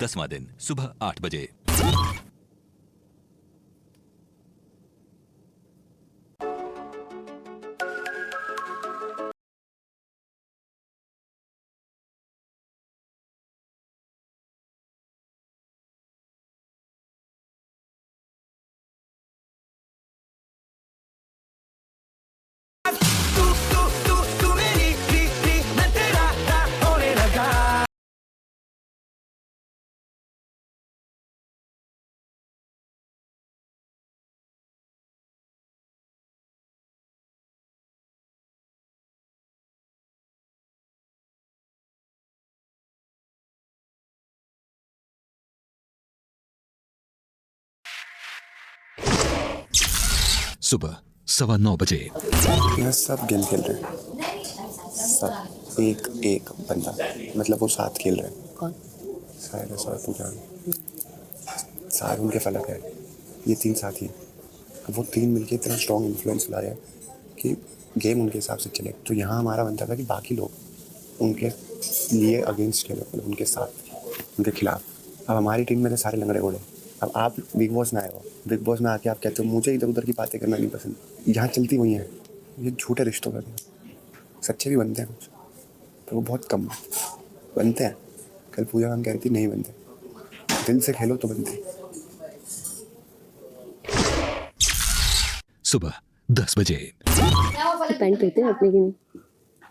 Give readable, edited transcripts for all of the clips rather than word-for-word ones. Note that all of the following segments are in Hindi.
10वां दिन सुबह 8 बजे। सुबह 9:15 बजे। यहाँ सब गेम खेल रहे हैं, सब एक एक बंदा, मतलब वो साथ खेल रहे हैं। कौन? साइरस और पूजा, सारे उनके फलक है, ये तीन साथी हैं। अब वो तीन मिलके इतना स्ट्रॉन्ग इन्फ्लुएंस ला रहे हैं कि गेम उनके हिसाब से चले। तो यहाँ हमारा बनता था कि बाकी लोग उनके लिए अगेंस्ट खेलो, मतलब उनके साथ, उनके खिलाफ। अब हमारी टीम में तो सारे लंगड़े घोड़े। अब आप बिग बॉस में आए हो, बिग बॉस में आके आप कहते हो मुझे इधर उधर की बातें करना नहीं पसंद। यहाँ चलती वही है, ये झूठे रिश्तों का, सच्चे भी बनते हैं कुछ, पर वो बहुत कम बनते हैं। कल पूजा मैम कह रही थी नहीं बनते, दिल से खेलो तो बनते। सुबह 10 बजे। पैंट देते हैं अपने की नहीं?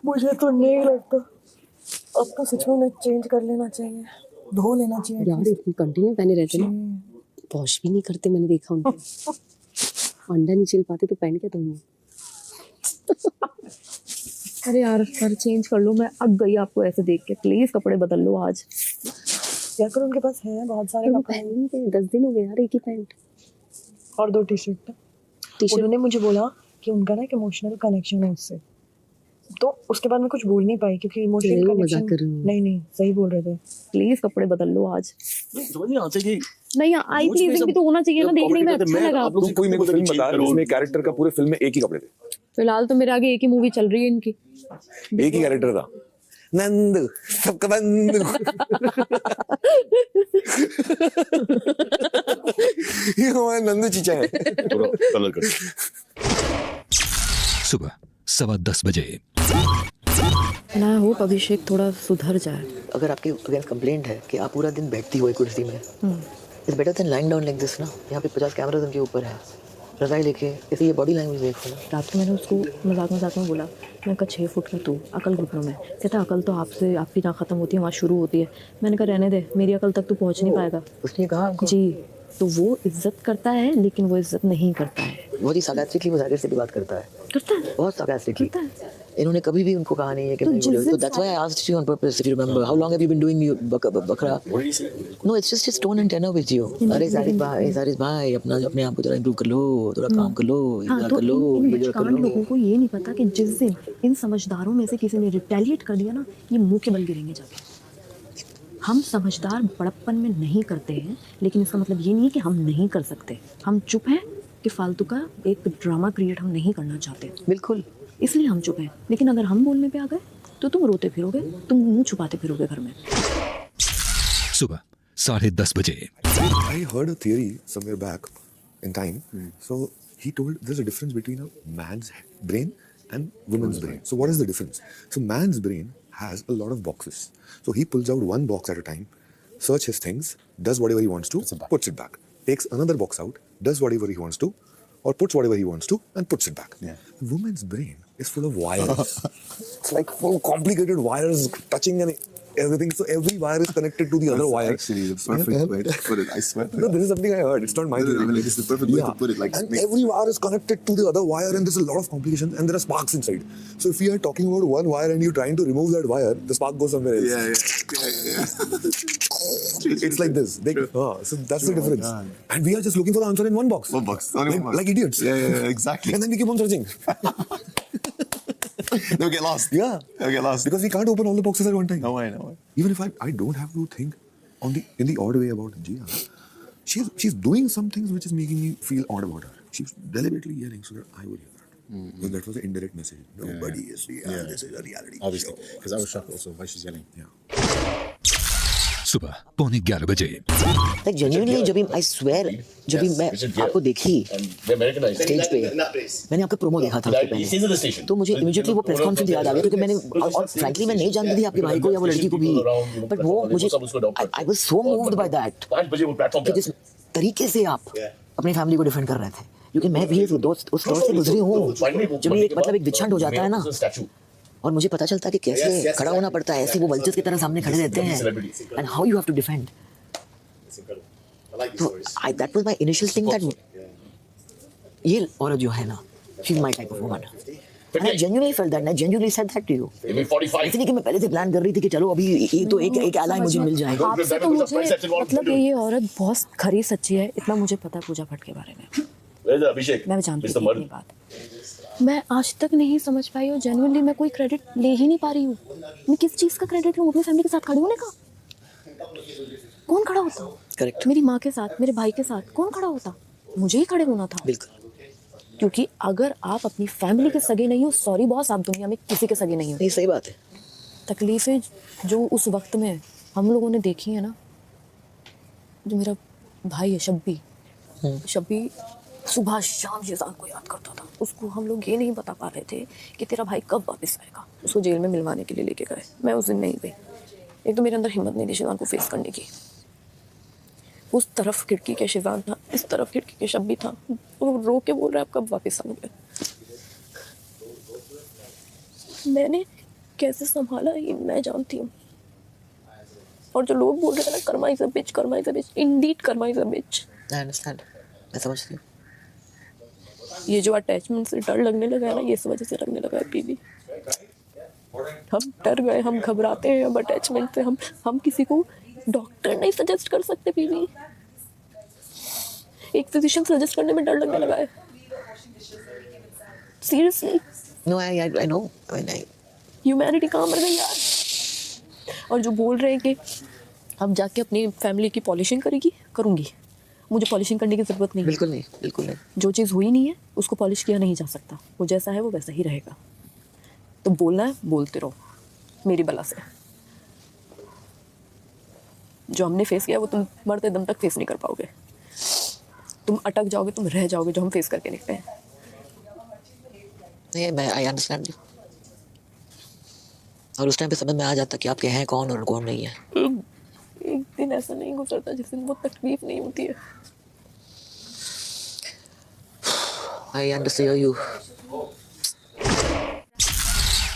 मुझे तो नहीं लगता, अब तो सच में उन्हें चेंज कर लेना चाहिए, धो लेना चाहिए यार इतनी कंटिन्यू पहने रहते ना, वॉश भी नहीं करते, मैंने देखा उनको। अंडा नहीं छिल पाते तो पहन क्या तुम? अरे यार सर चेंज कर लो, मैं अग गई आपको ऐसे देख के, प्लीज कपड़े बदल लो आज। यार पर उनके पास है बहुत सारे वो कपड़े पहन नहीं थे, 10 दिन हो गए यार एक ही पैंट और 2 टी-शर्ट। उन्होंने मुझे बोला कि उनका ना एक इमोशनल कनेक्शन है उससे, तो उसके बाद मैं कुछ बोल नहीं पाई क्योंकि इमोशनल कनेक्शन। नहीं सही बोल रहे थे। प्लीज कपड़े बदल लो आज। समझ नहीं आना चाहिए। नहीं आई प्लीजिंग भी तो होना चाहिए ना, देखने में अच्छा लगा। आप लोग कोई मेरे को फिल्म बता रहे हो जिसमें कैरेक्टर का पूरे फिल्म में एक ही कपड़े थे। फिलहाल तो मेरे आगे एक ही मूवी चल रही है इनकी, एक ही कैरेक्टर था, नंद सबका बंद। ये हमारा नंदू चीचा है। पूरा कलर कर। सुबह 10:15 बजे। ना हो अभिषेक थोड़ा सुधर जाए। अगर आपके अगेंस्ट कंप्लेंट है कि आप पूरा दिन बैठती हो एक कुर्सी में, it's better than lying down like this ना। यहाँ पे 50 कैमरास उनके ऊपर है, रजाई लेके इसे ये बॉडी लैंग्वेज देखो ना। रात को मैंने उसको मजाक में बोला, मैंने कहा 6 फुट का तू, अकल घुटनों में। कहता अकल तो आपसे, आपकी जहाँ खत्म होती है वहाँ शुरू होती है। मैंने कहा रहने दे, मेरी अकल तक तू पहुँच नहीं पाएगा। उसने कहा आपको? जी, तो वो इज्जत करता है लेकिन वो इज्जत नहीं करता है। बहुत ही सार्कास्टिकली वो सारे से भी बात करता है, बहुत सार्कास्टिकली। इन्होंने कभी भी उनको कहा नहीं है कि मैं बोले, तो that's why I asked you on purpose if you remember how long have you been doing बकरा। No it's just his tone and tenor with you. अरे सारिस भाई अपने आप को थोड़ा इंप्रूव कर लो, थोड़ा काम कर लो, इधर कर लो, इधर कर लो। लोगों को ये नहीं पता कि जिस दिन इन समझदारों में से किसी ने रिटेलिएट कर दिया ना, ये मुंह के बल गिरेंगे जाके। हम समझदार बड़प्पन में नहीं करते हैं, लेकिन इसका मतलब ये नहीं है कि हम नहीं कर सकते। हम चुप हैं कि फालतू का एक ड्रामा क्रिएट हम नहीं करना चाहते, बिल्कुल, इसलिए हम चुप हैं। लेकिन अगर हम बोलने पे आ गए तो तुम रोते फिरोगे, तुम मुंह छुपाते फिरोगे घर में। सुबह 10:30 बजे। I heard a theory somewhere back in time. So he told there's a difference between a man's brain and woman's brain. So what is the difference? So man's brain has a lot of boxes. So he pulls out one box at a time, searches his things, does whatever he wants to, puts it back. Takes another box out, does whatever he wants to, or puts whatever he wants to, and puts it back. Woman's brain is full of wires. It's like full complicated wires touching and everything. So every wire is connected to the other wire. Actually, the perfect way to put it. I swear. No, this is something I heard. It's not my theory. Like, it's the perfect way to put it. Like, and every wire is connected to the other wire, and there's a lot of complications, and there are sparks inside. So if you are talking about one wire and you're trying to remove that wire, the spark goes somewhere else. yeah. It's like this. So that's the difference. And we are just looking for the answer in one box. One box. Only one box. Like idiots. Yeah, exactly. And then we keep on searching. They'll get lost. Yeah. They'll get lost. Because we can't open all the boxes at one time. No way. Even if I don't have to think in the odd way about Gia. She's doing some things which is making me feel odd about her. She's deliberately yelling so that I would hear that. Because that was an indirect message. Nobody is real. This is a reality. Obviously. Because I was shocked also why she's yelling. सुबह 11:15 बजे। Like genuinely जब भी I swear जब भी मैं आपको देखी स्टेज पे, मैंने आपका प्रोमो देखा था उससे पहले, तो मुझे इमीडिएटली वो प्रेस कॉन्फ्रेंस याद आ गया, क्योंकि मैंने और फ्रैंकली मैं नहीं जानती थी आपके भाई को या वो लड़की को भी, बट वो मुझे I was so moved by that कि जिस तरीके से आप अपनी फैमिली को डिफेंड कर रहे थे, क्योंकि मैं भी उस दौर से गुजरी हूँ जब ये मतलब एक विछंड हो जाता है ना, और मुझे पता चलता है कि कैसे खड़ा होना पड़ता है, ऐसे वो वल्चर्स की तरह सामने खड़े रहते हैं, and how you have to defend. तो that was my initial thing that ये औरत जो है ना, she is my type of woman, and I genuinely felt that, I genuinely said that to you. इसलिए कि मैं पहले से प्लान कर रही थी कि चलो अभी ये तो एक एलाय मुझे मिल जाएगा। आपसे तो मुझे मतलब ये औरत बहुत खरी सच्ची है, इतना मुझे पता है पूजा भट्ट के बारे में। मैं जानती हूँ ये बात, मैं आज तक नहीं समझ पाई हूँ जेन्युइनली, मैं कोई क्रेडिट ले ही नहीं पा रही हूँ। मैं किस चीज़ का क्रेडिट लूँ? अपनी फैमिली के साथ खड़ी होने का? कौन खड़ा होता? करेक्ट। मेरी माँ के साथ, मेरे भाई के साथ कौन खड़ा होता? मुझे ही खड़े होना था। बिल्कुल, क्योंकि अगर आप अपनी फैमिली के सगे नहीं हो, सॉरी बॉस, आप दुनिया में किसी के सगे नहीं हो। नहीं सही बात है। तकलीफ़ें जो उस वक्त में हम लोगों ने देखी है ना, जो मेरा भाई है शब्बी सुबह शाम शिजान को याद करता था, उसको हम लोग ये नहीं बता पा रहे थे कि तेरा भाई कब वापस आएगा। उसको जेल में मिलवाने के लिए लेके गए, मैं उस दिन नहीं गई। एक तो मेरे अंदर हिम्मत नहीं थी शिजान को फेस करने की। उस तरफ खिड़की के शिजान था, इस तरफ खिड़की के शब्बी था, वो रो के बोल रहा है आप कब वापस आओगे। मैंने कैसे संभाला ये मैं जानती हूँ। और जो लोग बोल रहे थे ना karma is a bitch, karma is a bitch, indeed karma is a bitch. I understand, मैं समझती हूँ। ये जो अटैचमेंट से डर लगने लगा है ना, ये इस वजह से लगने लगा है पीवी। हम डर गए, हम घबराते हैं अब अटैचमेंट से। हम किसी को डॉक्टर नहीं सजेस्ट कर सकते पीवी, एक फिजिशियन सजेस्ट करने में डर लगने लगा है seriously. No I know, humanity कहाँ मर गई यार। और जो बोल रहे हैं कि अब जाके अपनी फैमिली की पॉलिशिंग करूंगी, मुझे पॉलिशिंग करने की ज़रूरत नहीं। बिल्कुल नहीं, बिल्कुल नहीं। जो चीज़ हुई नहीं है उसको पॉलिश किया नहीं जा सकता, वो जैसा है वो वैसा ही रहेगा। तो बोलना है बोलते रहो मेरी बला से। जो हमने फेस किया वो तुम मरते दम तक फेस नहीं कर पाओगे, तुम अटक जाओगे, तुम रह जाओगे, जो हम फेस करके निकले हैं। नहीं, मैं आई अंडरस्टैंड यू। और उस टाइम पे समझ में आ जाता कि आपके हैं कौन और कौन नहीं है। एक दिन ऐसा नहीं गुजरता जिस दिन वो तकलीफ नहीं होती है। I understand you.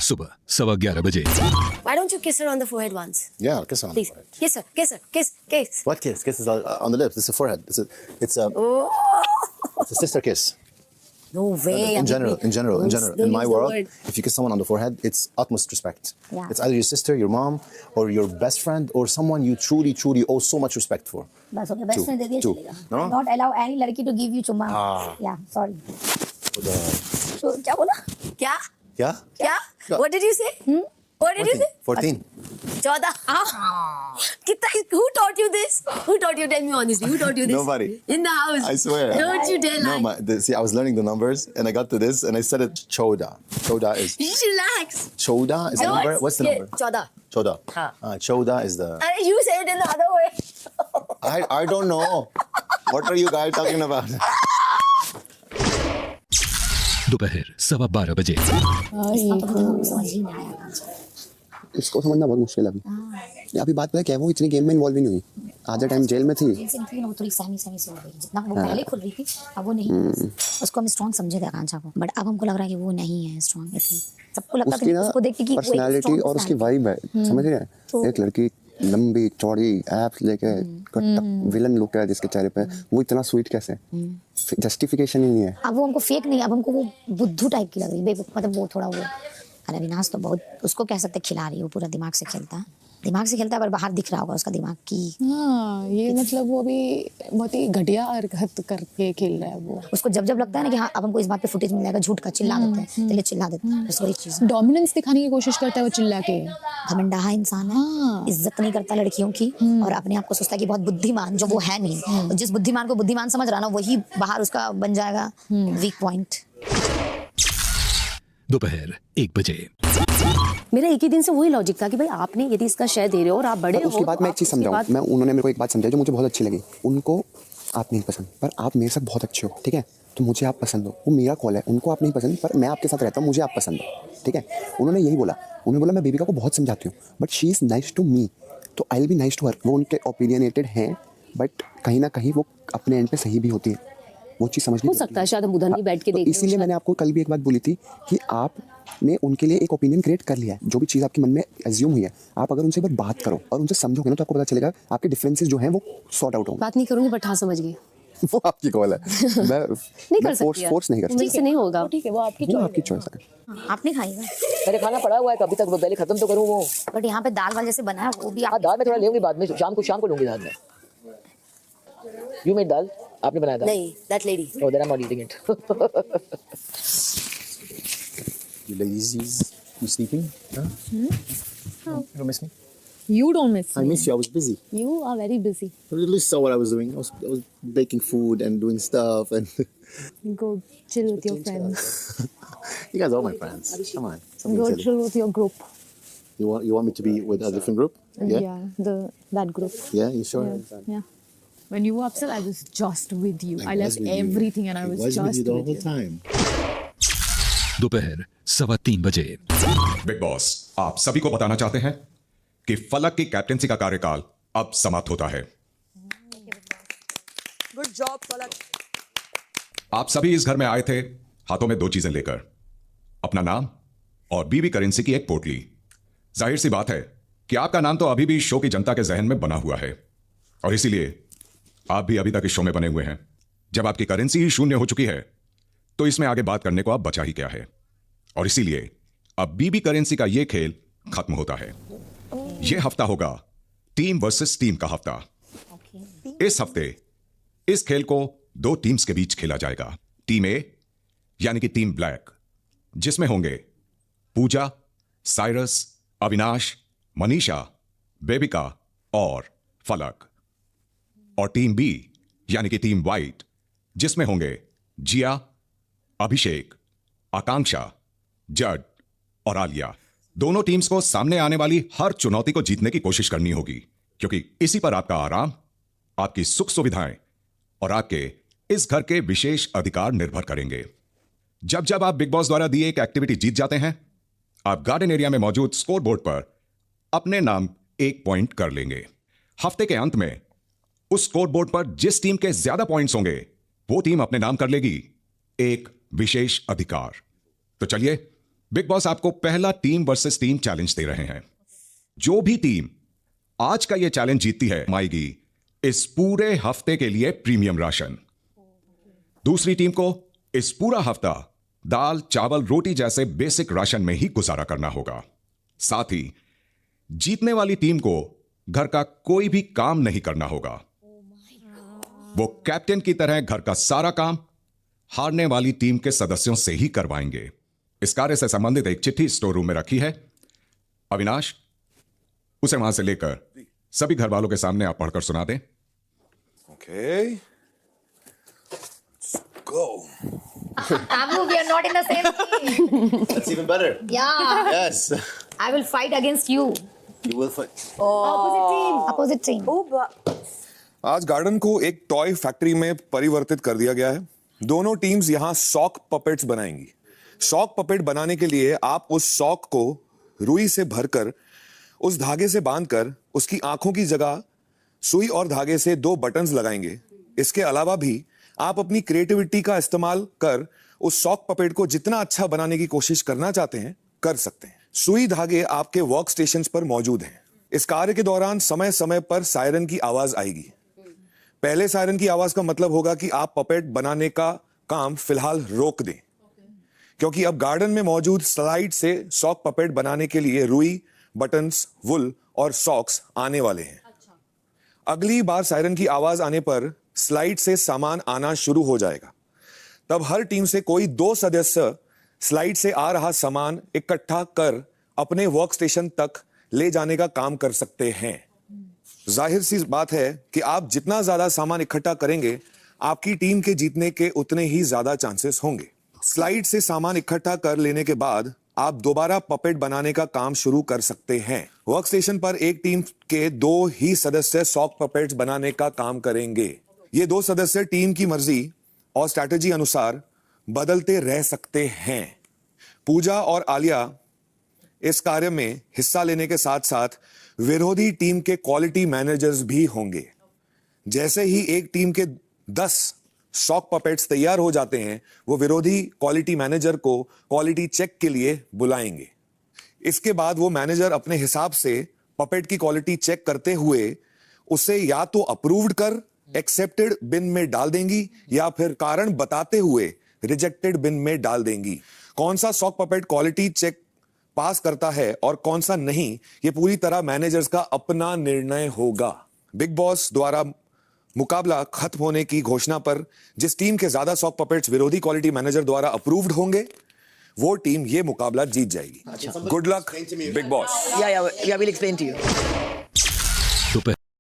सुबह 11:15 बजे। Why don't you kiss her on the forehead once? Yeah, kiss her on Please. the forehead. Kiss her, kiss her, kiss. What kiss? Kiss is on the lips. It's a forehead. It's a sister kiss. No way. In general, Don't in my use the world, word. if you kiss someone on the forehead, it's utmost respect. Yeah. It's either your sister, your mom, or your best friend, or someone you truly owe so much respect for. बस हो गया, बेस्ट फ्रेंड दे दिया Two. चलेगा। No? Not allow any लड़की to give you चुम्मा। Yeah, sorry। तो क्या बोला? क्या? Yeah? क्या? What did you say? What did you say? 14. 14. कितना? Who taught you this? Who taught you? Tell me honestly. Who taught you this? Nobody. In the house. I swear. Don't you dare lie. No, see, I was learning the numbers, and I got to this, and I said it. Choda. Choda is. You should relax. Choda is the number. What's the number? 14. Choda. हाँ. Choda is the. You say it in the other way. I don't know. What are you guys talking about? दोपहर 12:15 बजे। समझ ही नहीं आया। इसको समझना बहुत मुश्किल है अभी। अभी बात पता है क्या, वो इतनी गेम में इन्वॉल्व ही नहीं हुई। आधा टाइम जेल में थी। जेल से निकली ना, वो थोड़ी सहमी से हो गई। जितना वो पहले खुल रही थी, अब वो नहीं। उसको हम स्ट्रॉन्ग समझे थे आकांक्षा को, बट अब हमको लग रहा है कि वो नहीं है स्ट्रॉन्ग। सबको लगता है उसको देख के कि पर्सनालिटी और उसकी वाइब है, समझ रहे हैं। एक लड़की लंबी चौड़ी एप्स लेके विलन लुक है जिसके चेहरे पे, वो इतना स्वीट कैसे? जस्टिफिकेशन ही नहीं है। अब वो हमको फेक नहीं, अब हमको वो बुद्धू टाइप की लग रही है। मतलब वो थोड़ा वो, अरे अविनाश तो बहुत उसको कह सकते खिला रही है, वो पूरा दिमाग से खेलता है, पर बाहर दिख रहा होगा उसका दिमाग की। हाँ, ये मतलब वो अभी बहुत ही घटिया हरकत करके खेल रहा है वो। उसको जब लगता है ना कि हाँ अब हमको इस बात पे फुटेज मिल जाएगा, झूठ का चिल्ला देते हैं, तो चिल्ला देते हैं। बस वही चीज डोमिनेंस दिखाने की कोशिश करता है वो चिल्ला के। घमंडा इंसान है, इज्जत नहीं करता लड़कियों की, और अपने आप को सोचता है कि बहुत बुद्धिमान, जो वो है नहीं। और जिस बुद्धिमान को बुद्धिमान समझ रहा ना, वही बाहर उसका बन जाएगा वीक पॉइंट। दोपहर 1 बजे। मेरा एक ही दिन से वही लॉजिक था कि भाई आपने यदि इसका शेयर दे रहे हो और आप बड़े हो, उसके बाद मैं एक चीज़ समझाऊँ, मैं उन्होंने मेरे को एक बात समझाई जो मुझे बहुत अच्छी लगी। उनको आप नहीं पसंद, पर आप मेरे साथ बहुत अच्छे हो, ठीक है, तो मुझे आप पसंद हो, वो मेरा कॉल है। उनको आप नहीं पसंद, पर मैं आपके साथ रहता हूँ, मुझे आप पसंद हो, ठीक है। उन्होंने यही बोला, उन्होंने बोला मैं बेबिका को बहुत समझाती हूँ but she is nice to me, तो I will be nice to her. वो उनके ओपिनियनेटेड हैं बट कहीं ना कहीं वो अपने एंड पे सही भी होती है। वो चीज़ समझनी हो सकता है शायद हम उधर नहीं बैठ के देख, इसीलिए मैंने आपको कल भी एक बात बोली थी कि आपने उनके लिए एक ओपिनियन क्रिएट कर लिया है। जो भी चीज़ आपके मन में एज्यूम हुई है, आप अगर उनसे एक बार बात करो और उनसे समझोगे ना तो आपको पता चलेगा आपके डिफरेंसेस जो हैं वो सॉर्ट आउट होंगे। बात नहीं करूंगी बट हाँ समझ गई। वो आपकी कॉल है, मैं नहीं कर सकती, फोर्स नहीं कर सकती, मुझसे नहीं होगा। ठीक है, वो आपकी वो आपकी चॉइस है। आपने खाई ना, मेरे खाना पड़ा हुआ है कभी तक, वो पहले खत्म तो करूँ वो। बट यहाँ पे दाल वाल जैसे बना है वो भी हाँ, दाल में थोड़ा लूंगी बाद में, शाम को लूंगी दाल में। यू मेड दाल, आपने बनाया था? नहीं, that lady. Oh, then I'm not eating it. You ladies, you sleeping? Huh? You don't miss me? You don't miss I me. miss you. I was busy. You are very busy. You at least saw what I was doing. I was baking food and doing stuff, and Go chill with your friends. you guys are my friends. Come on, something Go silly. chill with your group. You want me to be with a different group? Yeah. That group. Yeah, you sure? Yeah. When you were upset, I was just with you. I was left with you. everything and I was with just you the with whole you. time. दोपहर 3:15 बजे। बिग बॉस आप सभी को बताना चाहते हैं कि फलक की कैप्टेंसी का कार्यकाल अब समाप्त होता है। गुड जॉब फलक। आप सभी इस घर में आए थे हाथों में 2 चीजें लेकर, अपना नाम और बीबी करेंसी की एक पोटली। जाहिर सी बात है कि आपका नाम तो अभी भी शो की जनता के जहन में बना हुआ है और इसीलिए आप भी अभी तक इस शो में बने हुए हैं। जब आपकी करेंसी ही शून्य हो चुकी है तो इसमें आगे बात करने को आप बचा ही क्या है, और इसीलिए अब बीबी करेंसी का यह खेल खत्म होता है। यह हफ्ता होगा टीम वर्सेस टीम का हफ्ता। इस हफ्ते इस खेल को 2 टीम्स के बीच खेला जाएगा। टीम ए यानी कि टीम ब्लैक, जिसमें होंगे पूजा, साइरस, अविनाश, मनीषा, बेबिका और फलक, और टीम बी यानी कि टीम व्हाइट, जिसमें होंगे जिया, अभिषेक, आकांक्षा, जड और आलिया। दोनों टीम्स को सामने आने वाली हर चुनौती को जीतने की कोशिश करनी होगी, क्योंकि इसी पर आपका आराम, आपकी सुख सुविधाएं और आपके इस घर के विशेष अधिकार निर्भर करेंगे। जब जब आप बिग बॉस द्वारा दिए एक एक्टिविटी जीत जाते हैं, आप गार्डन एरिया में मौजूद स्कोर बोर्ड पर अपने नाम 1 पॉइंट कर लेंगे। हफ्ते के अंत में उस स्कोर बोर्ड पर जिस टीम के ज्यादा पॉइंट्स होंगे वो टीम अपने नाम कर लेगी एक विशेष अधिकार। तो चलिए, बिग बॉस आपको पहला टीम वर्सेस टीम चैलेंज दे रहे हैं। जो भी टीम आज का यह चैलेंज जीतती है माएगी इस पूरे हफ्ते के लिए प्रीमियम राशन। दूसरी टीम को इस पूरा हफ्ता दाल, चावल, रोटी जैसे बेसिक राशन में ही गुजारा करना होगा। साथ ही जीतने वाली टीम को घर का कोई भी काम नहीं करना होगा। वो कैप्टन की तरह घर का सारा काम हारने वाली टीम के सदस्यों से ही करवाएंगे। इस कार्य से संबंधित एक चिट्ठी स्टोर रूम में रखी है। अविनाश, उसे वहां से लेकर सभी घर वालों के सामने आप पढ़कर सुना दें। Okay. Let's go. Abu, we are not in the same team. That's even better. Yeah. Yes. I will fight against you. You will fight. Opposite team. Opposite team. आज गार्डन को एक टॉय फैक्ट्री में परिवर्तित कर दिया गया है। दोनों टीम्स यहां सॉक पपेट्स बनाएंगी। सॉक पपेट बनाने के लिए आप उस सॉक को रुई से भरकर उस धागे से बांधकर उसकी आंखों की जगह सुई और धागे से 2 बटन्स लगाएंगे। इसके अलावा भी आप अपनी क्रिएटिविटी का इस्तेमाल कर उस सॉक पपेट को जितना अच्छा बनाने की कोशिश करना चाहते हैं कर सकते हैं। सुई धागे आपके वर्क स्टेशंस पर मौजूद हैं। इस कार्य के दौरान समय समय पर सायरन की आवाज आएगी। पहले सायरन की आवाज का मतलब होगा कि आप पपेट बनाने का काम फिलहाल रोक दें, क्योंकि अब गार्डन में मौजूद स्लाइड से सॉक पपेट बनाने के लिए रुई, बटन्स, वुल और सॉक्स आने वाले हैं। अगली बार सायरन की आवाज आने पर स्लाइड से सामान आना शुरू हो जाएगा। तब हर टीम से कोई 2 सदस्य स्लाइड से आ रहा सामान इकट्ठा कर अपने वर्क स्टेशन तक ले जाने का काम कर सकते हैं। जाहिर सी बात है कि आप जितना ज्यादा सामान इकट्ठा करेंगे, आपकी टीम के जीतने के उतने ही ज्यादा चांसेस होंगे। स्लाइड से सामान इकट्ठा कर लेने के बाद आप दोबारा पपेट बनाने का काम शुरू कर सकते हैं। वर्क स्टेशन पर एक टीम के 2 ही सदस्य सॉक पपेट्स बनाने का काम करेंगे। ये 2 सदस्य टीम की मर्जी और स्ट्रैटेजी अनुसार बदलते रह सकते हैं। पूजा और आलिया इस कार्य में हिस्सा लेने के साथ साथ विरोधी टीम के क्वालिटी मैनेजर्स भी होंगे। जैसे ही एक टीम के 10 सॉक पपेट्स तैयार हो जाते हैं, वो विरोधी क्वालिटी मैनेजर को क्वालिटी चेक के लिए बुलाएंगे। इसके बाद वो मैनेजर अपने हिसाब से पपेट की क्वालिटी चेक करते हुए उसे या तो अप्रूव्ड कर एक्सेप्टेड बिन में डाल देंगी या फिर कारण बताते हुए रिजेक्टेड बिन में डाल देंगी। कौन सा sock puppet quality check pass करता है और कौन सा नहीं, ये पूरी तरह मैनेजर्स का अपना निर्णय होगा। बिग बॉस द्वारा मुकाबला खत्म होने की घोषणा पर जिस टीम के ज्यादा सॉक पपेट्स विरोधी क्वालिटी मैनेजर द्वारा अप्रूव्ड होंगे, वो टीम ये मुकाबला जीत जाएगी। Good luck big boss. Yeah, we'll explain to you. दोपहर